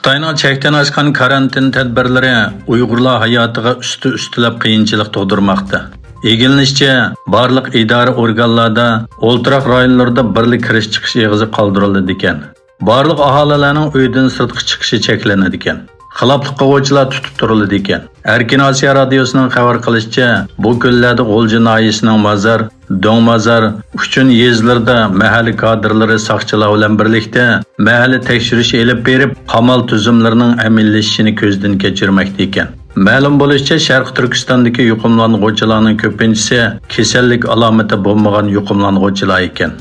Xitoyning chekdan oshgan karantin tadbirlari Uyg'urlar hayotiga üstülab qiyinchilik tug'dirmoqda. Egilinishicha, barliq idora organlarda, o'ltiraq rayonlarda birlik kirish chiqish eg'izi qoldirildi ekan. Barliq aholilarning uydan sirtqa chiqishi cheklanadi ekan. Xiloflik qiluvchilar tutib turildi ekan. Erkin Osiyo radiosining xabar qilishicha, bu kunlarda G'o'lji noyisining mazar, Do'ngmazar uchun yezlarda mahalliy kadrlari soqchilar bilan birlikda mahalliy tekshirish elib berib, qamal tuzumlarining amillashishini ko'zdan kechirmoqda ekan. Ma'lum bo'lishicha, Sharq Turkistondagi yuqumlanuvchilarning ko'pinchisi kasallik alomati bo'lmagan yuqumlanuvchilar ekan.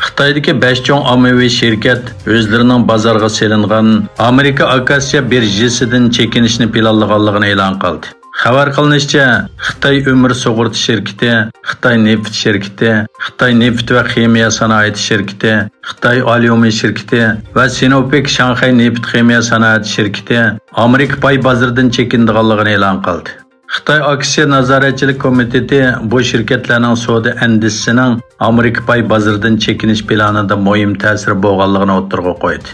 Xitoydagi 5 cho'ng ommaviy shirkat o'zlarining bozorga selingan Amerika Akasiya birjasidan chekinishni planlaganligini e'lon qildi. Xabar qilinishicha, Xitoy umr sug'urta shirkati, Xitoy neft shirkati, Xitoy neft va ximiya sanoati shirkati, Xitoy alyumin shirkati va Sinopec Shanxay neft ximiya sanoati shirkati Amerika pay bozoridan chekindiganligini e'lon qildi. Xitoy aksiya nazoratchilik komiteti bu shirkatlarning savdo endisisining Amerika pay bozoridan chekinish planida muhim ta'sir bo'lganligini o'tirg'a qo'ydi.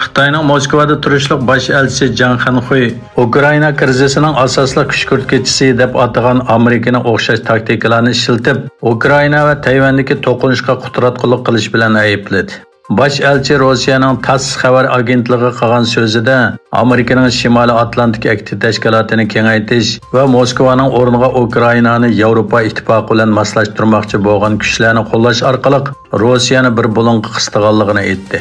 Xitoyning Moskvada turishliq bosh elchisi Jang Xanxuy Ukraina krizisining asosli kuch-kurtkachisi deb atagan Amerikaning o'xshash taktikalarni ishlatib, Ukraina va Tayvandagi to'qinishga qudratlilik qilish bilan aybladi. Bosh elchi Rossiyaning TASS xabar agentligi qilgan so'zida Amerikaning Shimoliy Atlantik aktiv tashkilotini kengaytirish va Moskvaning o'rniga Ukrainani Yevropa ittifoqi bilan moslashtirmoqchi bo'lgan kuchlarni qo'llash orqali Rossiyani bir bo'lonqa qistig'anligini aytdi.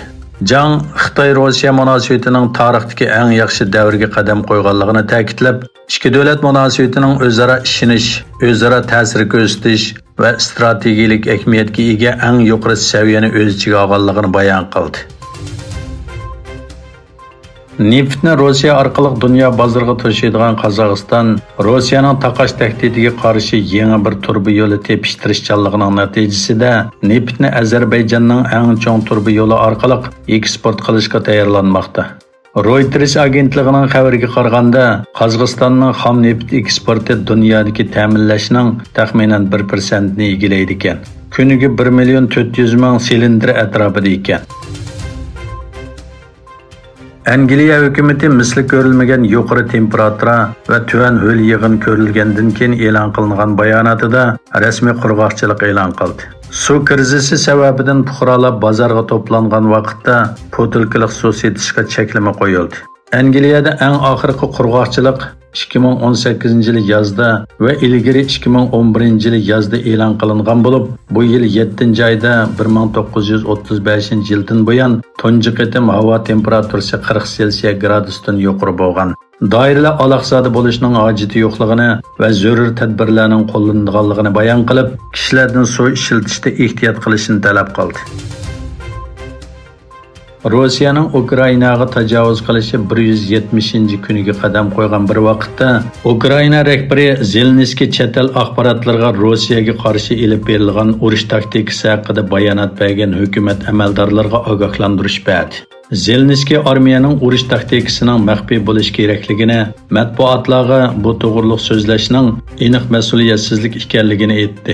Jang Xitoy-Rossiya munosabatining tarixdagi eng yaxshi davrga qadam qo'yganligini ta'kidlab, ikki davlat munosabatining o'zaro ishonish, o'zaro ta'sir ko'rsatish va strategik ahamiyatga ega eng yuqori saviyani o'z ichiga olganligini bayon qildi. Neftni Rossiya orqali dunyo bozoriga tashiydigan Qozog'iston Rossiyaning taqash tahdidiga qarshi yangi bir turba yo'li tepishtirishchanligining natijasida neftni Ozarbayjonning eng chong turba yo'li orqali eksport qilishga tayyorlanmoqda. Reuters agentligining xabariga qaraganda, Qozog'istonning xom neft eksporti dunyodagi ta'minlashning taxminan 1% ni egallaydi ekan. Kuniga 1.400.000 silindr atrofida ekan. Angliya hukumati misli ko'rilmagan yuqori temperatura va tuvan ho'l yig'in ko'rilgandan keyin e'lon qilingan bayonotida rasmiy qurg'oqchilik e'lon qildi. Suv krizisi sababidan fuqarolar bozorga to'plangan vaqtda potilkalik suv setishga cheklama qo'yildi. Angliyada eng oxirgi qurg'oqchilik 2018 yil yozda va ilgari 2011 yil yozda e'lon qilingan bo'lib, bu yil 7-oyda 1935 yildan buyon tunji qitim havo temperaturasi 40 selsiya gradusdan yuqori bo'lgan. Doiralar aloqasida bo'lishning hojati yo'qligini va zarur tadbirlarning qo'llanilganligini bayon qilib, kishilardan suv ishlatishda ehtiyot qilishni talab qildi. Rossiyaning Ukrainaga tajovuz qilishi 170-kuniga qadam qo'ygan bir vaqtda Ukraina rahbari Zelenskiy chet el axborotlarga Rossiyaga qarshi elib berilgan urush taktikasi haqida bayonot bergan hukumat amaldorlariga ogohlantirish berdi. Zelenskiy armiyaning urush taktikasining maxfiy bo'lishi kerakligini, matbuotlarga bu to'g'riliq so'zlashning aniq mas'uliyatsizlik ekanligini aytdi.